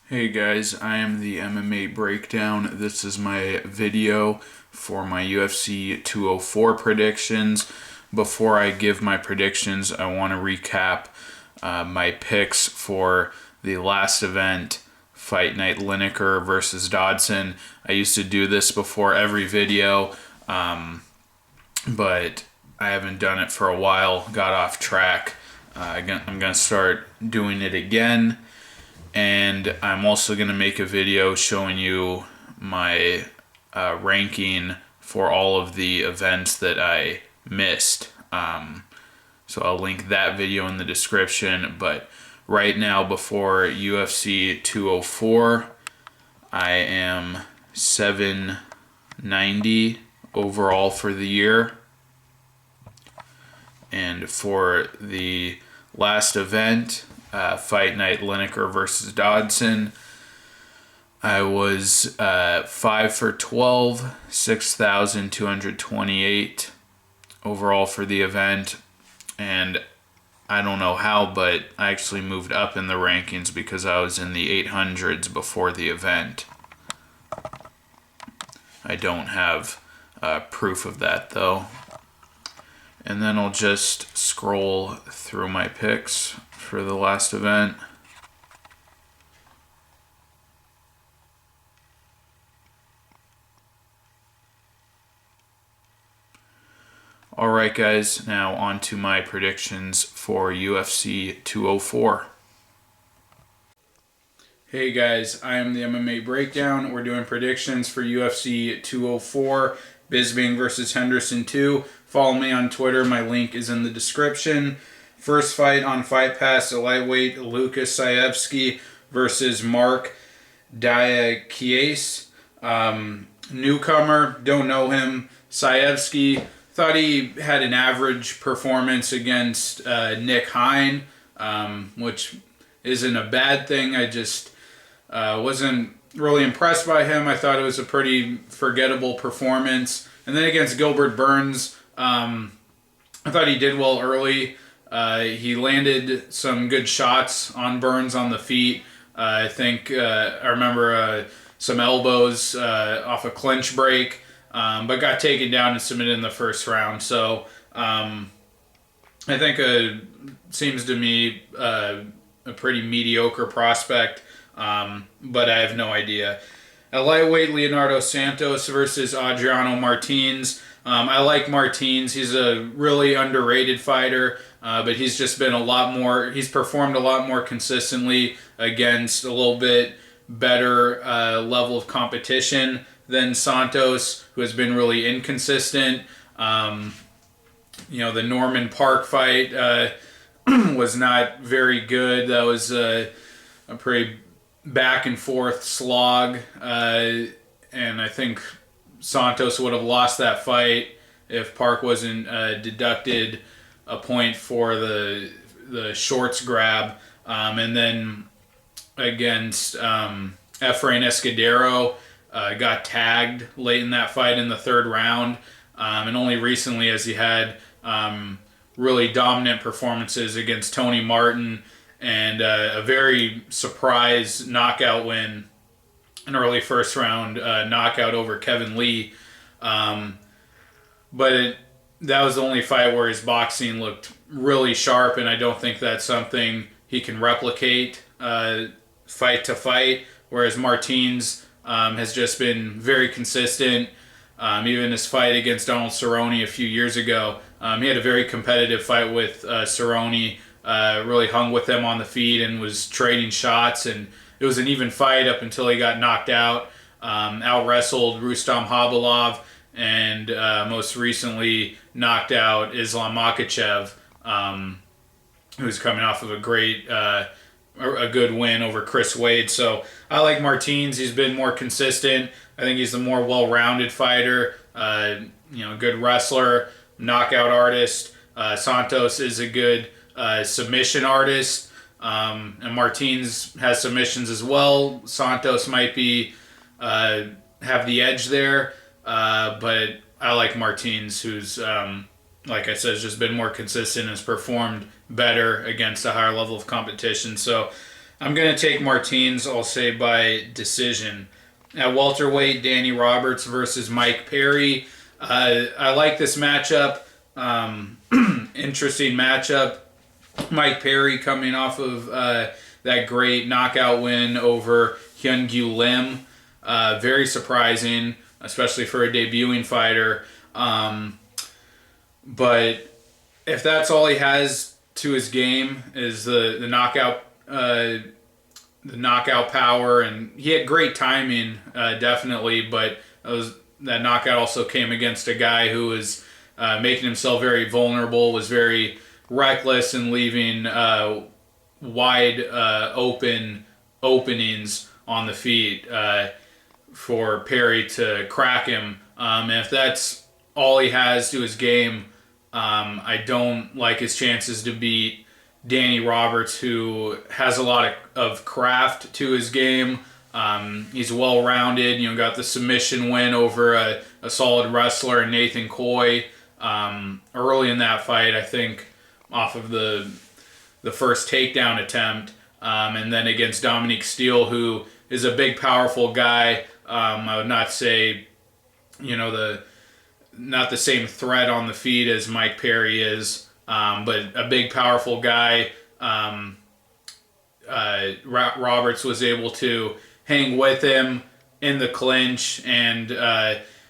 Hey guys, I am the MMA Breakdown. This is my video for my UFC 204 predictions. Before I give my predictions, I want to recap my picks for the last event, Fight Night Lineker versus Dodson. I used to do this before every video, but I haven't done it for a while, got off track. I'm going to start doing it again. And I'm also going to make a video showing you my ranking for all of the events that I missed. So I'll link that video in the description. But right now, before UFC 204, I am 790 overall for the year. And for the last event, Fight Night Lineker versus Dodson, I was 5 for 12, 6,228 overall for the event. And I don't know how, but I actually moved up in the rankings because I was in the 800s before the event. I don't have proof of that though. And then I'll just scroll through my picks for the last event. Alright guys, now on to my predictions for UFC 204. Hey guys, I am the MMA Breakdown. We're doing predictions for UFC 204, Bisping versus Henderson 2. Follow me on Twitter. My link is in the description. First fight on Fight Pass, a lightweight, Lucas Sajewski versus Mark Diakiese. Newcomer, don't know him. Sajewski, thought he had an average performance against Nick Hine, which isn't a bad thing. I just wasn't really impressed by him. I thought it was a pretty forgettable performance. And then against Gilbert Burns, I thought he did well early. He landed some good shots on Burns on the feet. I think I remember some elbows off a clinch break, but got taken down and submitted in the first round. So I think seems to me a pretty mediocre prospect, but I have no idea. At lightweight, Leonardo Santos versus Audreanna Martins. I like Martins. He's a really underrated fighter, but he's just been he's performed a lot more consistently against a little bit better level of competition than Santos, who has been really inconsistent. The Norman Park fight was not very good. That was a pretty back and forth slog, and I think Santos would have lost that fight if Park wasn't deducted a point for the shorts grab. And then against Efrain Escudero, got tagged late in that fight in the third round. And only recently has he had really dominant performances against Tony Martin and a very surprise knockout win, an early first round knockout over Kevin Lee. But that was the only fight where his boxing looked really sharp, and I don't think that's something he can replicate fight to fight, whereas Martins has just been very consistent. Even his fight against Donald Cerrone a few years ago, he had a very competitive fight with Cerrone, really hung with him on the feet and was trading shots, and it was an even fight up until he got knocked out. Out-wrestled Rustam Khabilov, and most recently knocked out Islam Makhachev, who's coming off of a good win over Chris Wade. So I like Martins. He's been more consistent. I think he's a more well-rounded fighter. Good wrestler, knockout artist. Santos is a good submission artist. And Martins has submissions as well. Santos might have the edge there, but I like Martins, who's like I said, has just been more consistent, has performed better against a higher level of competition. So I'm going to take Martins, I'll say by decision. At welterweight, Danny Roberts versus Mike Perry. I like this matchup. Interesting matchup. Mike Perry coming off of that great knockout win over Hyun-Gyu Lim. Very surprising, especially for a debuting fighter. But if that's all he has to his game is the knockout power, and he had great timing, definitely, but that knockout also came against a guy who was making himself very vulnerable, was very reckless, and leaving wide open openings on the feet for Perry to crack him. And if that's all he has to his game, I don't like his chances to beat Danny Roberts, who has a lot of craft to his game. He's well-rounded. Got the submission win over a solid wrestler, Nathan Coy, early in that fight, I think, off of the first takedown attempt. And then against Dominique Steele, who is a big, powerful guy. I would not say, not the same threat on the feet as Mike Perry is, but a big, powerful guy. Roberts was able to hang with him in the clinch and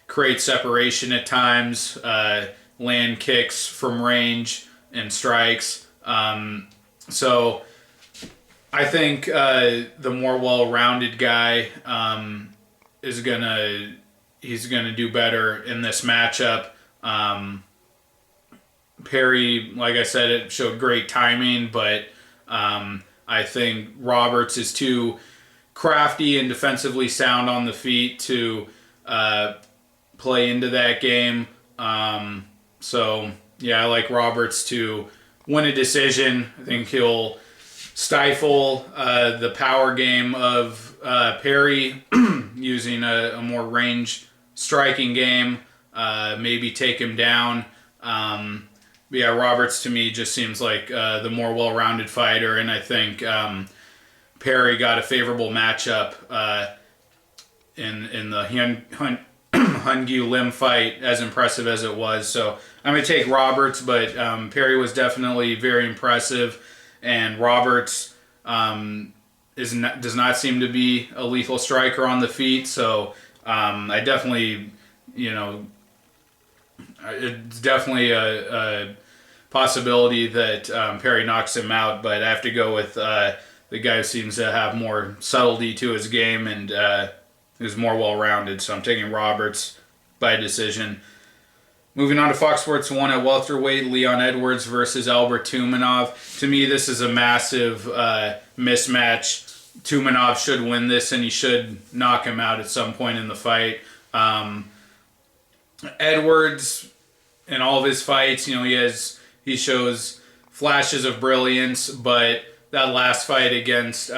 create separation at times, land kicks from range and strikes. So I think the more well-rounded guy he's gonna do better in this matchup. Perry, like I said, it showed great timing, but I think Roberts is too crafty and defensively sound on the feet to play into that game. So yeah, I like Roberts to win a decision. I think he'll stifle the power game of Perry using a more range striking game, maybe take him down. But yeah, Roberts to me just seems like the more well-rounded fighter, and I think Perry got a favorable matchup in the Hyun-Gyu Lim fight, as impressive as it was. So I'm going to take Roberts, but Perry was definitely very impressive, and Roberts does not seem to be a lethal striker on the feet. So I definitely, it's definitely a possibility that Perry knocks him out, but I have to go with the guy who seems to have more subtlety to his game and who's more well-rounded. So I'm taking Roberts by decision. Moving on to Fox Sports 1 at welterweight, Leon Edwards versus Albert Tumenov. To me, this is a massive mismatch. Tumenov should win this, and he should knock him out at some point in the fight. Edwards, in all of his fights, he shows flashes of brilliance, but that last fight against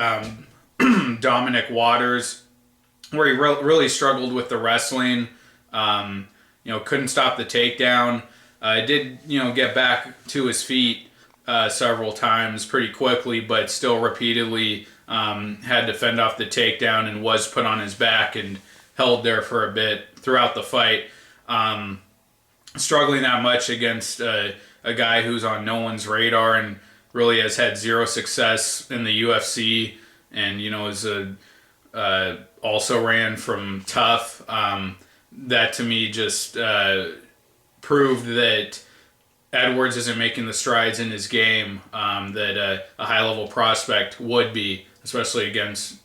Dominic Waters, where he really struggled with the wrestling, couldn't stop the takedown. Did get back to his feet several times pretty quickly, but still repeatedly had to fend off the takedown and was put on his back and held there for a bit throughout the fight. Struggling that much against a guy who's on no one's radar and really has had zero success in the UFC, and is also ran from Tough. That to me just proved that Edwards isn't making the strides in his game that a high-level prospect would be, especially against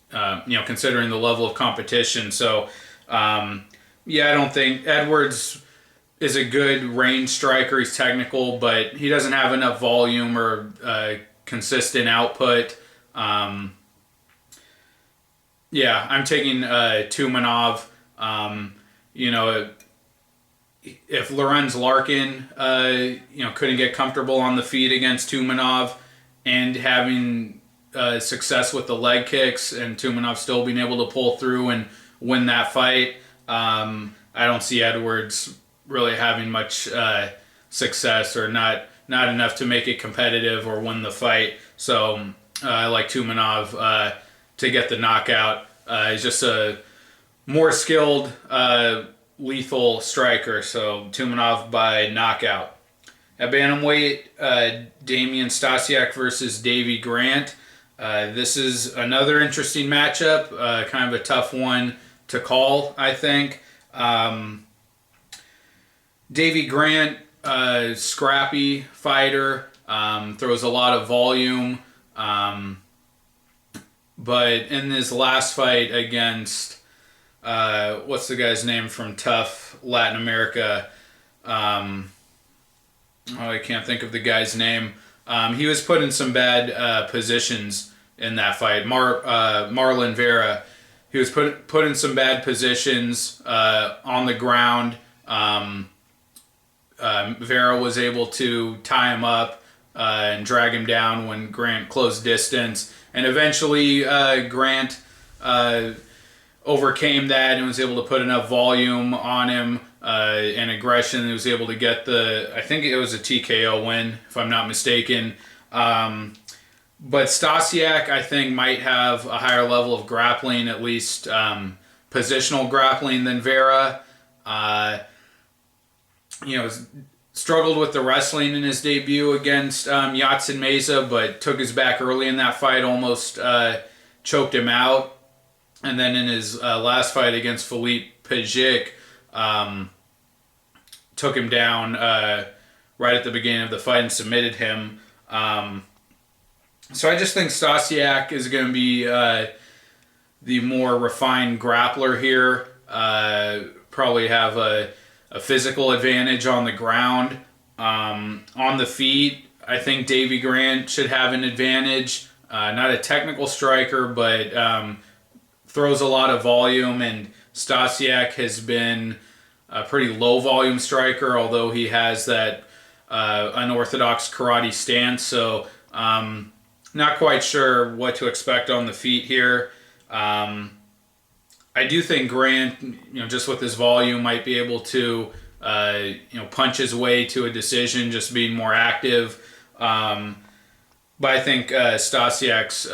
considering the level of competition. So I don't think Edwards is a good range striker. He's technical, but he doesn't have enough volume or consistent output. I'm taking Tumenov. If Lorenz Larkin, couldn't get comfortable on the feet against Tumenov and having success with the leg kicks, and Tumenov still being able to pull through and win that fight, I don't see Edwards really having much success, or not enough to make it competitive or win the fight. So I like Tumenov to get the knockout. He's just a more skilled, lethal striker. So Tumenov by knockout. At bantamweight, Damien Stasiak versus Davy Grant. This is another interesting matchup. Kind of a tough one to call, I think. Davy Grant, scrappy fighter, throws a lot of volume. But in his last fight against, what's the guy's name from Tough Latin America? I can't think of the guy's name. He was put in some bad positions in that fight. Marlon Vera. He was put in some bad positions on the ground. Vera was able to tie him up and drag him down when Grant closed distance. And eventually Grant overcame that and was able to put enough volume on him and aggression. And was able to get I think it was a TKO win, if I'm not mistaken. But Stasiak, I think, might have a higher level of grappling, at least positional grappling, than Vera. Struggled with the wrestling in his debut against Yatsin Meza, but took his back early in that fight, almost choked him out. And then in his last fight against Philippe Pejic, took him down right at the beginning of the fight and submitted him. So I just think Stasiak is going to be the more refined grappler here. Probably have a physical advantage on the ground. On the feet, I think Davy Grant should have an advantage. Not a technical striker, but throws a lot of volume, and Stasiak has been a pretty low volume striker, although he has that unorthodox karate stance. So not quite sure what to expect on the feet here. I do think Grant, just with his volume, might be able to, punch his way to a decision, just being more active. But I think Stasiak's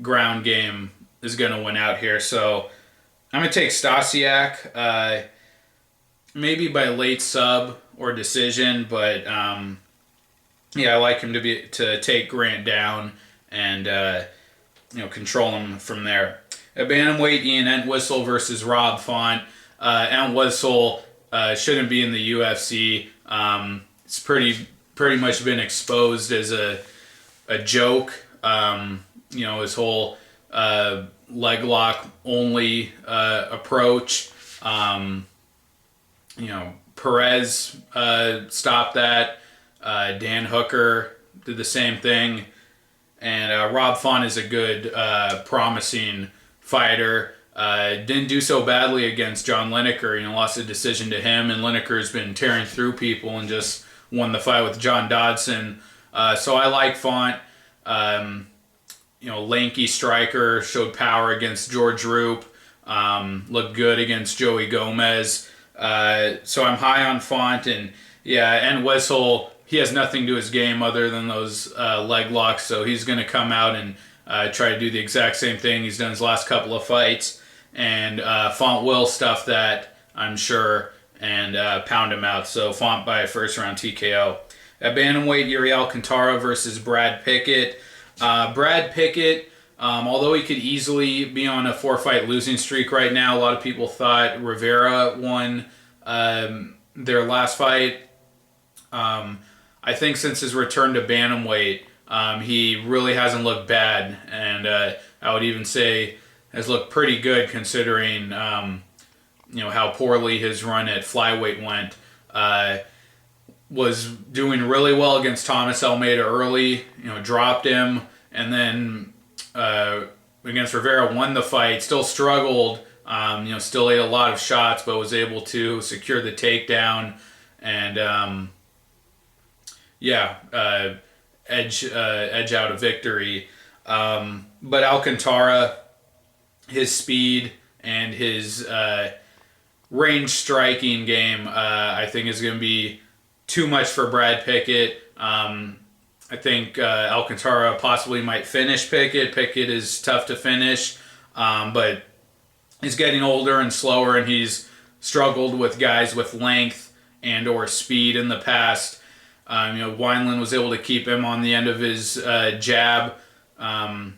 ground game is going to win out here. So I'm going to take Stasiak, maybe by late sub or decision, but I like him to take Grant down and control him from there. At bantamweight, Ian Entwistle versus Rob Font. Entwistle shouldn't be in the UFC. It's pretty much been exposed as a joke. His whole leg lock only approach. Perez stopped that. Dan Hooker did the same thing. And Rob Font is a good, promising fighter. Didn't do so badly against John Lineker. Lost a decision to him, and Lineker's been tearing through people and just won the fight with John Dodson. So I like Font. Lanky striker, showed power against George Roop. Looked good against Joey Gomez. So I'm high on Font, and Whistle, he has nothing to his game other than those leg locks, so he's going to come out and try to do the exact same thing he's done his last couple of fights. And Font will stuff that, I'm sure, and pound him out. So Font by first round TKO. At bantamweight, Yuri Alcantara versus Brad Pickett. Brad Pickett, although he could easily be on a 4-fight losing streak right now, a lot of people thought Rivera won their last fight. I think since his return to bantamweight, he really hasn't looked bad, and I would even say has looked pretty good considering how poorly his run at flyweight went. Was doing really well against Thomas Almeida early, dropped him, and then against Rivera won the fight. Still struggled, still ate a lot of shots, but was able to secure the takedown and edge out a victory. But Alcantara, his speed and his range striking game, I think is going to be too much for Brad Pickett. I think Alcantara possibly might finish Pickett. Pickett is tough to finish, but he's getting older and slower, and he's struggled with guys with length and or speed in the past. Wineland was able to keep him on the end of his jab in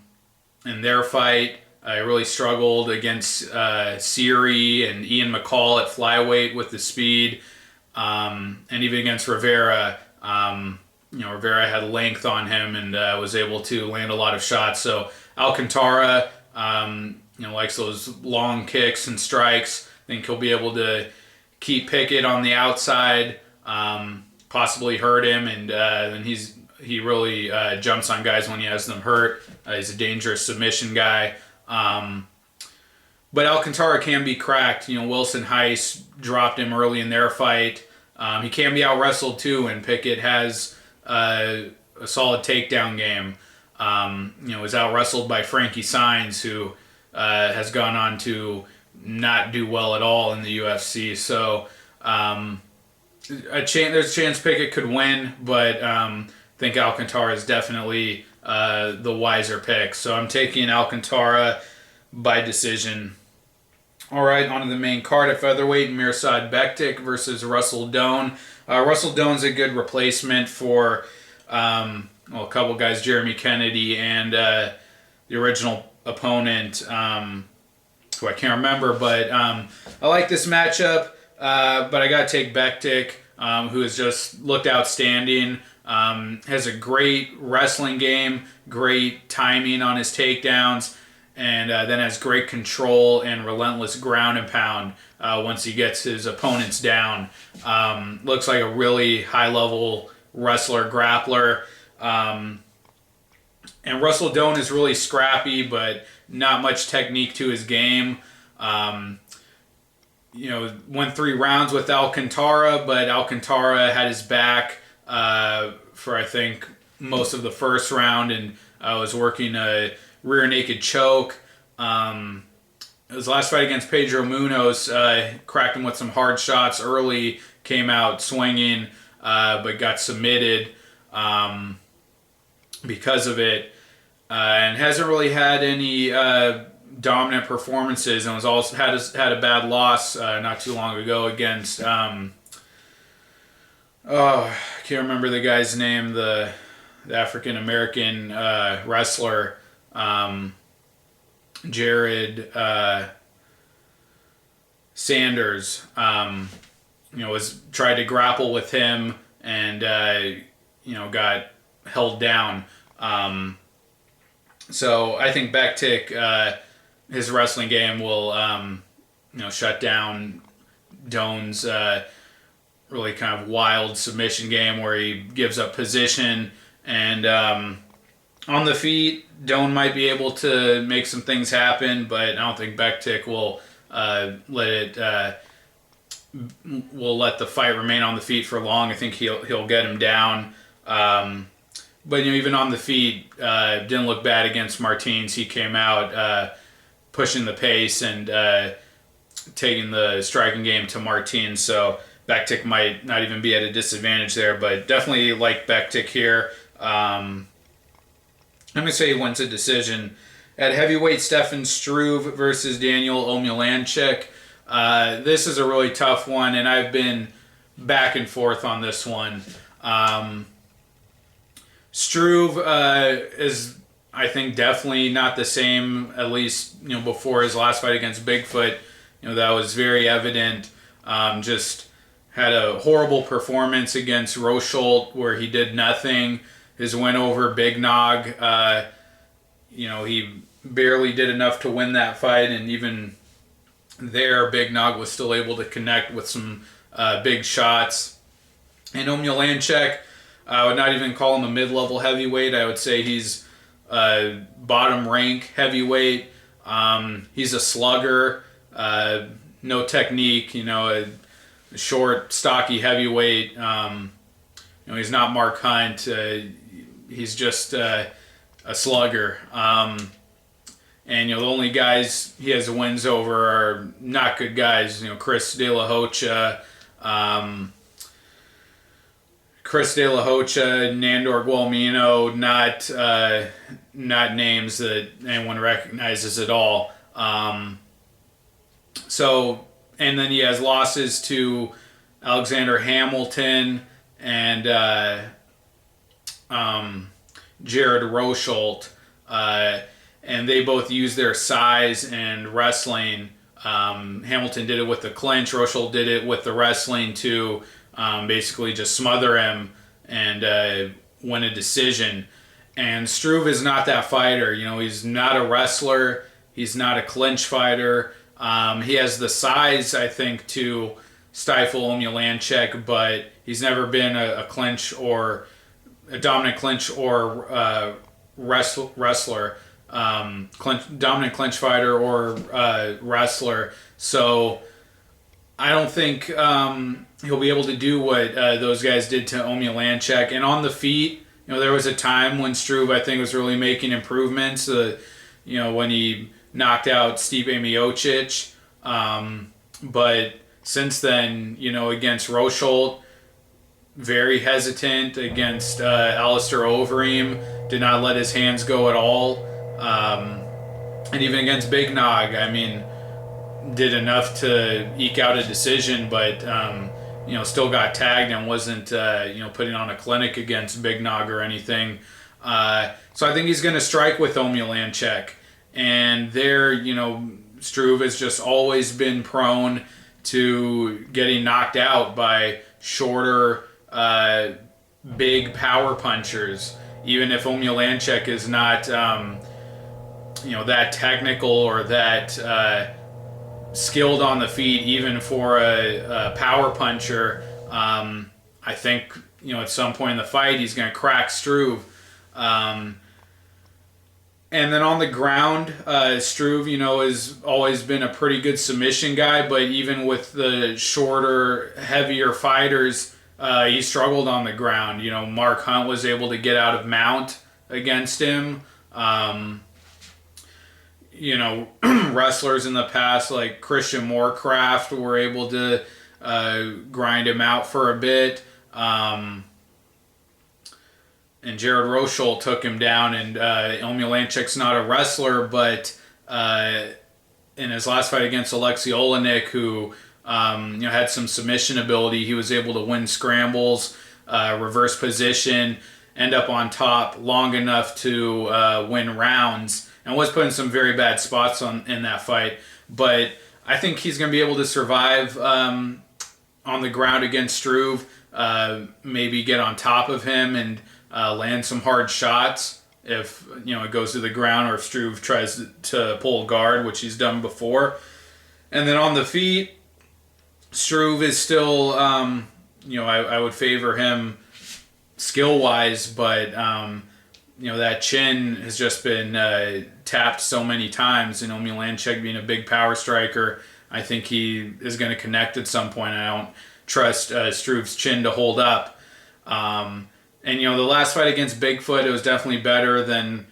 their fight. I really struggled against Siri and Ian McCall at flyweight with the speed, and even against Rivera. Rivera had length on him and was able to land a lot of shots. So Alcantara, likes those long kicks and strikes. I think he'll be able to keep Pickett on the outside, possibly hurt him, and then he really jumps on guys when he has them hurt. He's a dangerous submission guy. But Alcantara can be cracked. Wilson Heiss dropped him early in their fight. He can be out-wrestled too, and Pickett has a solid takedown game. Was out-wrestled by Frankie Saenz, who has gone on to not do well at all in the UFC. So there's a chance Pickett could win, but I think Alcantara is definitely the wiser pick. So I'm taking Alcantara by decision. All right, on to the main card at featherweight. Mirsad Bektic versus Russell Doan. Russell Doan's a good replacement for a couple guys, Jeremy Kennedy and the original opponent, who I can't remember. But I like this matchup, but I got to take Bektic, who has just looked outstanding. Has a great wrestling game, great timing on his takedowns, and then has great control and relentless ground and pound once he gets his opponents down. Looks like a really high-level wrestler, grappler. And Russell Doan is really scrappy, but not much technique to his game. Won 3 rounds with Alcantara, but Alcantara had his back for, I think, most of the first round, and was working a rear naked choke. His last fight against Pedro Munoz, cracked him with some hard shots early, came out swinging, but got submitted because of it, and hasn't really had any dominant performances, and was also had a bad loss not too long ago against I can't remember the guy's name, the African American wrestler, Jared Sanders. Was tried to grapple with him and got held down. So I think Backtick, his wrestling game will shut down Doan's really kind of wild submission game where he gives up position, and on the feet Doan might be able to make some things happen, but I don't think Bektic will let the fight remain on the feet for long. I think he'll get him down. But even on the feet, didn't look bad against Martins. He came out pushing the pace and taking the striking game to Martins. So Bektic might not even be at a disadvantage there, but definitely like Bektic here. I'm going to say he wins a decision. At heavyweight, Stefan Struve versus Daniel Omielanczuk. This is a really tough one, and I've been back and forth on this one. Struve is, I think, definitely not the same, at least before his last fight against Bigfoot. That was very evident. Just had a horrible performance against Rosholt where he did nothing. His win over Big Nog, he barely did enough to win that fight, and even there, Big Nog was still able to connect with some big shots. And Omielanczuk, I would not even call him a mid-level heavyweight. I would say he's bottom rank heavyweight. He's a slugger, no technique, a short, stocky heavyweight. He's not Mark Hunt. He's just a slugger. And the only guys he has wins over are not good guys. Chris De La Hocha, Chris De La Hocha, Nandor Gualmino, not names that anyone recognizes at all. And then he has losses to Alexander Hamilton and Jared Rosholt, and they both use their size and wrestling. Hamilton did it with the clinch. Rosholt did it with the wrestling to basically just smother him and win a decision. And Struve is not that fighter. He's not a wrestler. He's not a clinch fighter. He has the size, I think, to stifle Omielanczuk, but he's never been a clinch or a dominant clinch or wrestler, dominant clinch fighter or wrestler. So I don't think he'll be able to do what those guys did to Omielanczuk. And on the feet, there was a time when Struve, I think, was really making improvements. When he knocked out Stipe Miocic, but since then, against Rosholt, very hesitant. Against Alistair Overeem, did not let his hands go at all. And even against Big Nog, did enough to eke out a decision, but still got tagged and wasn't putting on a clinic against Big Nog or anything. So I think he's going to strike with Omielanczuk. And there, Struve has just always been prone to getting knocked out by shorter, big power punchers. Even if Omielanczuk is not, that technical or that skilled on the feet, even for a power puncher, I think, at some point in the fight, he's going to crack Struve. And then on the ground, Struve, has always been a pretty good submission guy, but even with the shorter, heavier fighters, he struggled on the ground. Mark Hunt was able to get out of mount against him. Wrestlers in the past like Christian Moorcraft were able to grind him out for a bit. And Jared Rosholt took him down, and Omielanczuk's not a wrestler, but in his last fight against Alexei Olenek, who had some submission ability, he was able to win scrambles, reverse position, end up on top long enough to win rounds, and was put in some very bad spots in that fight. But I think he's going to be able to survive on the ground against Struve, maybe get on top of him and land some hard shots if it goes to the ground, or if Struve tries to pull guard, which he's done before. And then on the feet, Struve is still, I would favor him skill-wise, but that chin has just been tapped so many times, and Omielanczuk being a big power striker, I think he is going to connect at some point. I don't trust Struve's chin to hold up. And, the last fight against Bigfoot, it was definitely better than,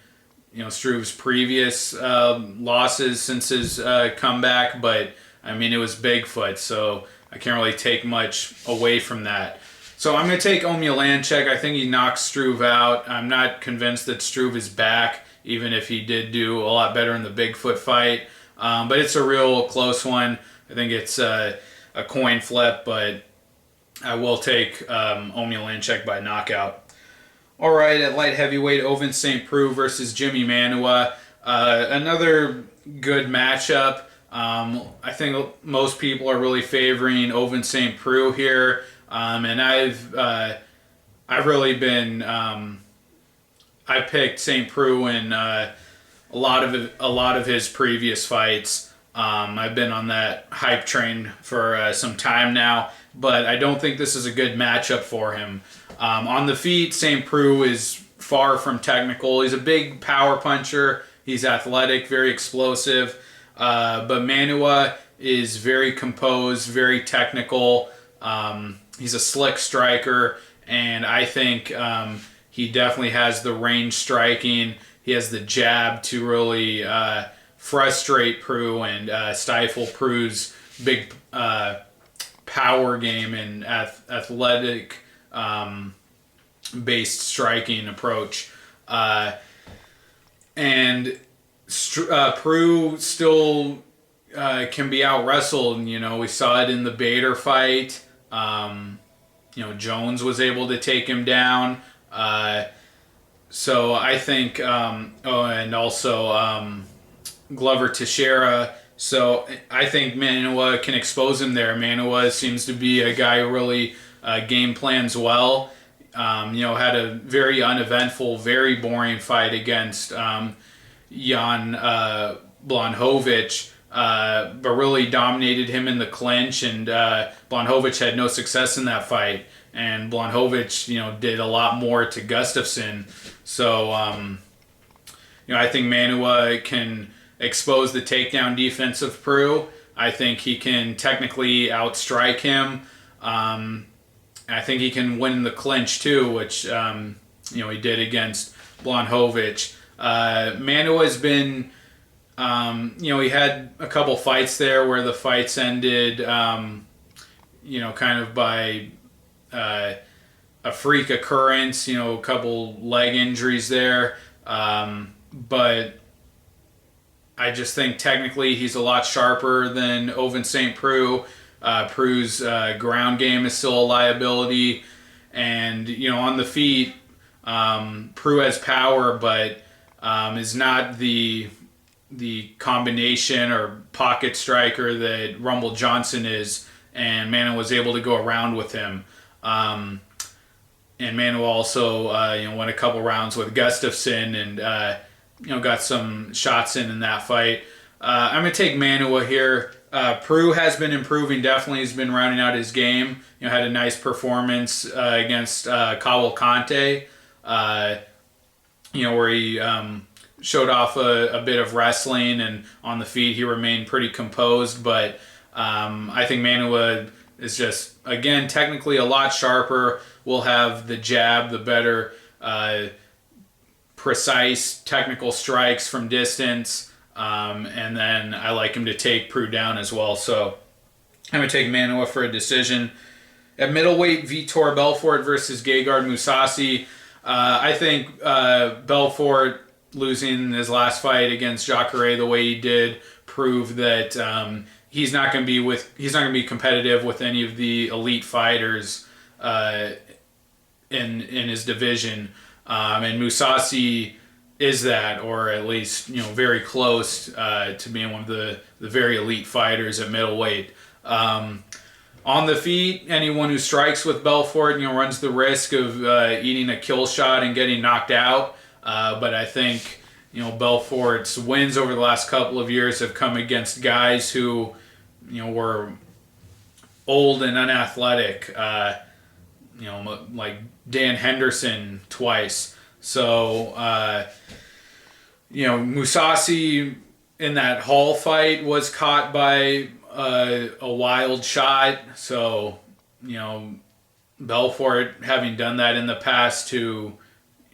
Struve's previous losses since his comeback. But, it was Bigfoot, so I can't really take much away from that. So I'm going to take Omielanczuk. I think he knocks Struve out. I'm not convinced that Struve is back, even if he did do a lot better in the Bigfoot fight. But it's a real close one. I think it's a coin flip, but I will take Omielanczuk by knockout. All right, at light heavyweight, Ovince Saint Preux versus Jimi Manuwa. Another good matchup. I think most people are really favoring Ovince Saint Preux here, and I've really been I picked Saint Preux in a lot of his previous fights. I've been on that hype train for some time now, but I don't think this is a good matchup for him. On the feet, Saint Preux is far from technical. He's a big power puncher. He's athletic, very explosive. But Manuwa is very composed, very technical. He's a slick striker, and I think he definitely has the range striking. He has the jab to really frustrate Preux and stifle Preux's big power game and athletic based striking approach. And Preux still can be out wrestled. You know, we saw it in the Bader fight. You know, Jones was able to take him down. So I think, and also Glover Teixeira. So I think Manuwa can expose him there. Manuwa seems to be a guy who really game plans well. You know, had a very uneventful, very boring fight against Jan Blachowicz, but really dominated him in the clinch, and Blachowicz had no success in that fight. And Blachowicz, you know, did a lot more to Gustafsson. So, you know, I think Manuwa can expose the takedown defense of Preux. I think he can technically outstrike him. I think he can win the clinch too, which you know, he did against Blachowicz. Manuwa has been, you know, he had a couple fights there where the fights ended, you know, kind of by a freak occurrence. You know, a couple leg injuries there, but I just think technically he's a lot sharper than Ovince Saint Preux. Preux's ground game is still a liability, and you know, on the feet, Preux has power, but is not the combination or pocket striker that Rumble Johnson is, and Manuwa was able to go around with him. And Manuwa also you know, won a couple rounds with Gustafsson, and you know, got some shots in that fight. I'm gonna take Manuwa here. Preux has been improving, definitely. He's been rounding out his game. You know, had a nice performance against Cavalcante, you know, where he showed off a bit of wrestling, and on the feet he remained pretty composed. But I think Manuwa is just, again, technically a lot sharper. Will have the jab, the better precise technical strikes from distance. And then I like him to take Preux down as well. So I'm going to take Manuwa for a decision. At middleweight, Vitor Belfort versus Gegard Mousasi. I think Belfort losing his last fight against Jacare the way he did proved that he's not going to be competitive with any of the elite fighters in his division. And Mousasi is that, or at least, you know, very close to being one of the very elite fighters at middleweight. On the feet, anyone who strikes with Belfort, you know, runs the risk of eating a kill shot and getting knocked out. But I think, you know, Belfort's wins over the last couple of years have come against guys who, you know, were old and unathletic. You know, like Dan Henderson twice. So, you know, Mousasi in that Hall fight was caught by a wild shot. So, you know, Belfort having done that in the past to,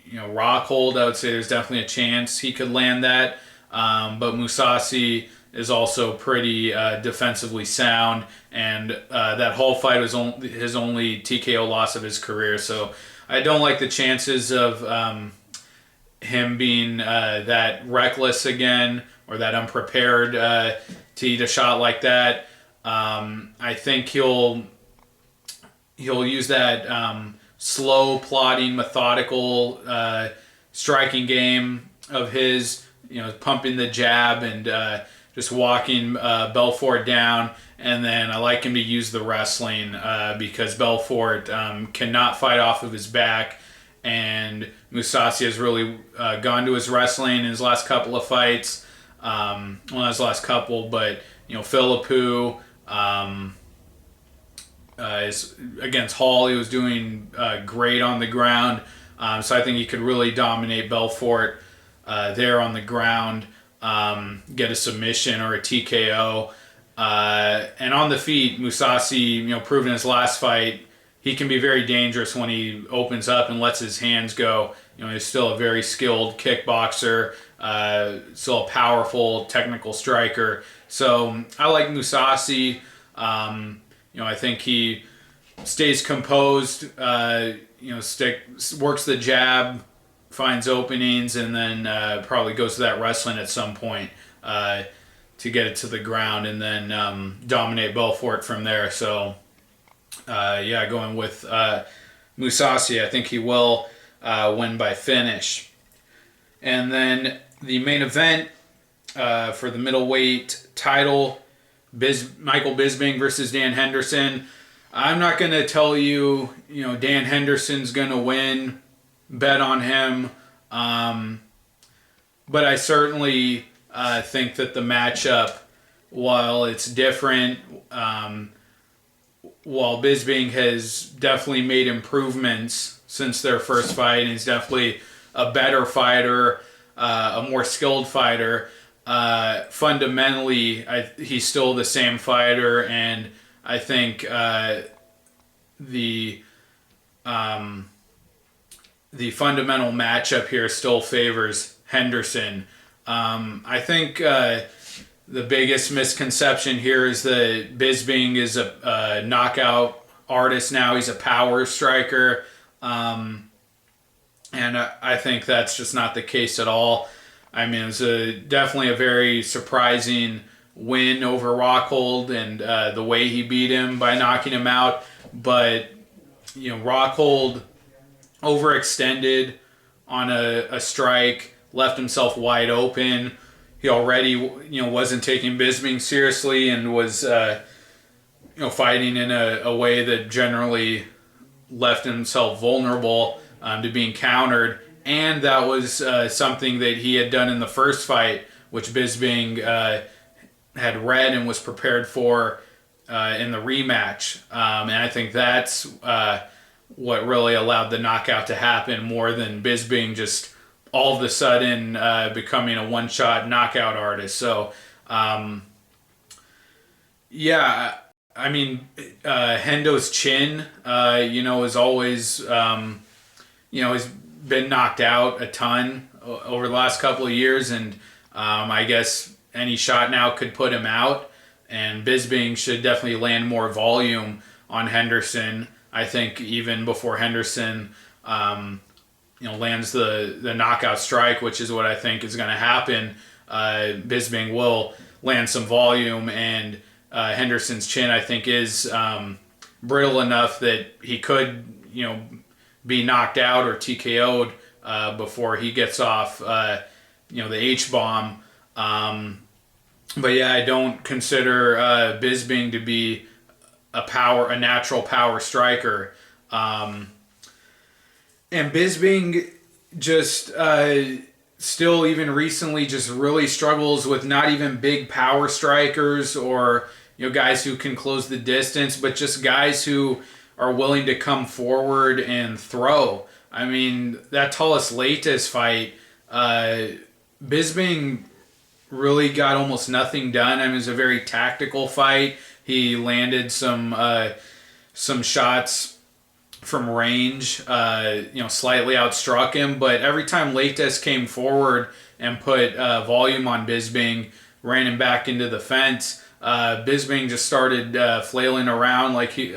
you know, Rockhold, I would say there's definitely a chance he could land that. But Mousasi is also pretty defensively sound, and that Hall fight was his only TKO loss of his career. So I don't like the chances of him being that reckless again, or that unprepared to eat a shot like that. I think he'll use that slow, plodding, methodical striking game of his, you know, pumping the jab and just walking Belfort down. And then I like him to use the wrestling because Belfort cannot fight off of his back. And Mousasi has really gone to his wrestling in his last couple of fights. Well, not his last couple, but, you know, Philippou is against Hall. He was doing great on the ground. So I think he could really dominate Belfort there on the ground, get a submission or a TKO. And on the feet, Mousasi, you know, proved in his last fight, he can be very dangerous when he opens up and lets his hands go. You know, he's still a very skilled kickboxer, still a powerful technical striker. So I like Mousasi. You know, I think he stays composed. works the jab, finds openings, and then probably goes to that wrestling at some point to get it to the ground, and then dominate Belfort from there. So going with Mousasi. I think he will win by finish. And then the main event for the middleweight title, Michael Bisping versus Dan Henderson. I'm not going to tell you, Dan Henderson's going to win. Bet on him. But I certainly think that the matchup, while it's different, while Bisping has definitely made improvements since their first fight, and he's definitely a better fighter, a more skilled fighter, fundamentally, he's still the same fighter, and I think the fundamental matchup here still favors Henderson. I think the biggest misconception here is that Bisping is a knockout artist now. He's a power striker. And I think that's just not the case at all. I mean, it was definitely a very surprising win over Rockhold, and the way he beat him by knocking him out. But, Rockhold overextended on a strike, left himself wide open. He already, wasn't taking Bisping seriously, and was, fighting in a way that generally left himself vulnerable to being countered. And that was something that he had done in the first fight, which Bisping had read and was prepared for in the rematch. And I think that's what really allowed the knockout to happen, more than Bisping just all of a sudden becoming a one-shot knockout artist. So, I mean, Hendo's chin, is always, has been knocked out a ton over the last couple of years, and I guess any shot now could put him out, and Bisping should definitely land more volume on Henderson. I think even before Henderson, lands the knockout strike, which is what I think is going to happen, Bisping will land some volume, and Henderson's chin, I think, is brittle enough that he could, be knocked out or TKO'd before he gets off, the H-bomb. But yeah, I don't consider Bisping to be a natural power striker. And Bisping just still even recently just really struggles with not even big power strikers or guys who can close the distance, but just guys who are willing to come forward and throw. I mean, that Tullis Leites fight, Bisping really got almost nothing done. I mean, it was a very tactical fight. He landed some shots from range, slightly outstruck him, but every time Leites came forward and put volume on Bisping, ran him back into the fence, Bisping just started flailing around like he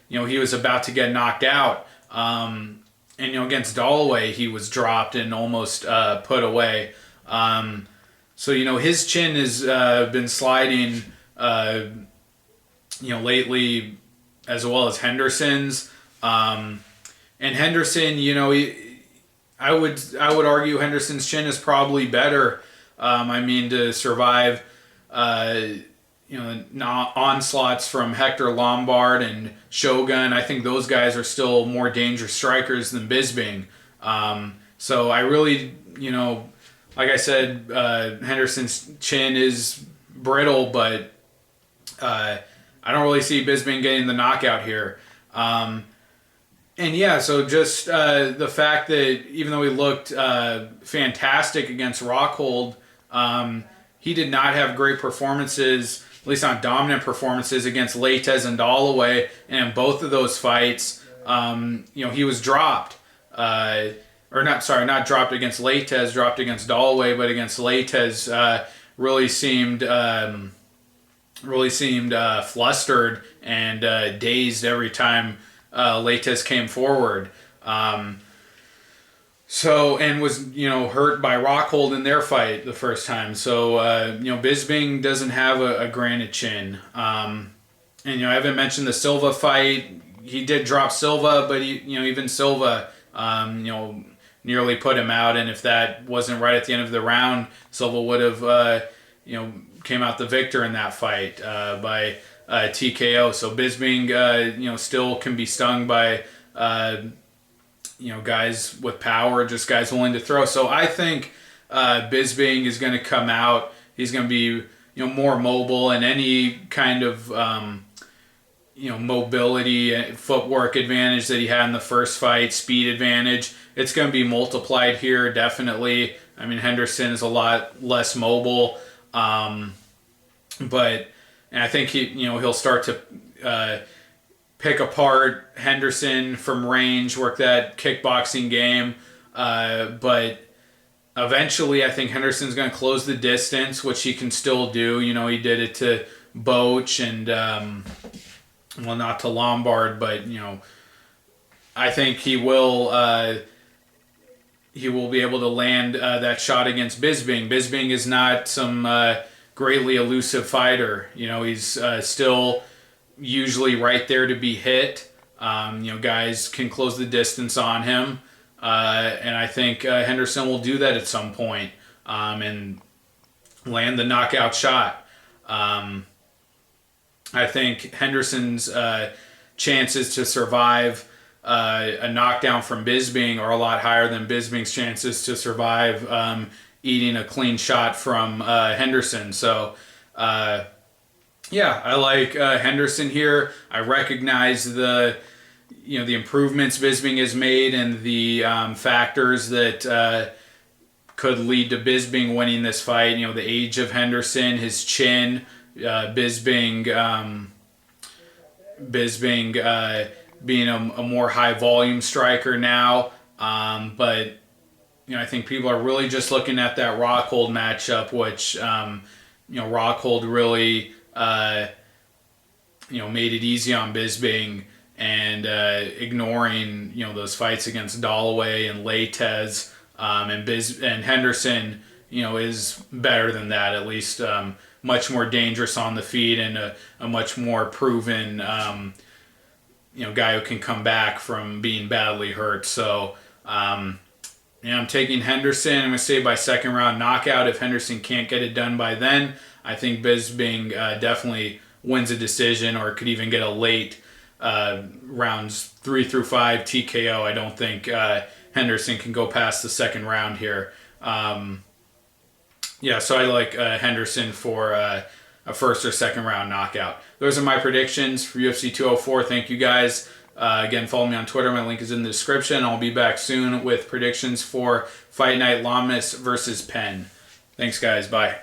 was about to get knocked out. And against Doane, he was dropped and almost put away. So his chin has been sliding, lately, as well as Henderson's. And Henderson, I would argue Henderson's chin is probably better. To survive, onslaughts from Hector Lombard and Shogun. I think those guys are still more dangerous strikers than Bisping. So I really, like I said, Henderson's chin is brittle, but I don't really see Bisping getting the knockout here. So just the fact that even though he looked fantastic against Rockhold, he did not have great performances, at least not dominant performances, against Leites and Doane. And in both of those fights, he was dropped. Not dropped against Leites, dropped against Doane, but against Leites, really seemed flustered and dazed every time Leites came forward. So, and was, hurt by Rockhold in their fight the first time. So, Bisping doesn't have a granite chin. And, I haven't mentioned the Silva fight. He did drop Silva, but even Silva, nearly put him out. And if that wasn't right at the end of the round, Silva would have, came out the victor in that fight by TKO. So Bisping, still can be stung by, guys with power, just guys willing to throw. So I think Bisping is going to come out. He's going to be, more mobile, and any kind of, mobility, footwork advantage that he had in the first fight, speed advantage, it's going to be multiplied here, definitely. I mean, Henderson is a lot less mobile, but I think he'll start to pick apart Henderson from range, work that kickboxing game, but eventually I think Henderson's going to close the distance, which he can still do. He did it to Boach and, not to Lombard, but, I think he will be able to land that shot against Bisping. Bisping is not some greatly elusive fighter. He's still usually right there to be hit. Guys can close the distance on him. And I think Henderson will do that at some point, and land the knockout shot. I think Henderson's chances to survive a knockdown from Bisping are a lot higher than Bisping's chances to survive eating a clean shot from Henderson. So, I like Henderson here. I recognize the improvements Bisping has made and the factors that could lead to Bisping winning this fight. The age of Henderson, his chin, Bisping being a more high volume striker now. But I think people are really just looking at that Rockhold matchup, which Rockhold really made it easy on Bisping, and ignoring those fights against Dalloway and Leites, and Henderson is better than that, at least much more dangerous on the feet, and a much more proven guy who can come back from being badly hurt. So I'm taking Henderson. I'm going to say by second round knockout. If Henderson can't get it done by then, I think Bisping definitely wins a decision, or could even get a late rounds 3 through 5 TKO. I don't think Henderson can go past the second round here. So I like Henderson for a first or second round knockout. Those are my predictions for UFC 204. Thank you guys. Again, follow me on Twitter. My link is in the description. I'll be back soon with predictions for Fight Night Lamas versus Penn. Thanks, guys. Bye.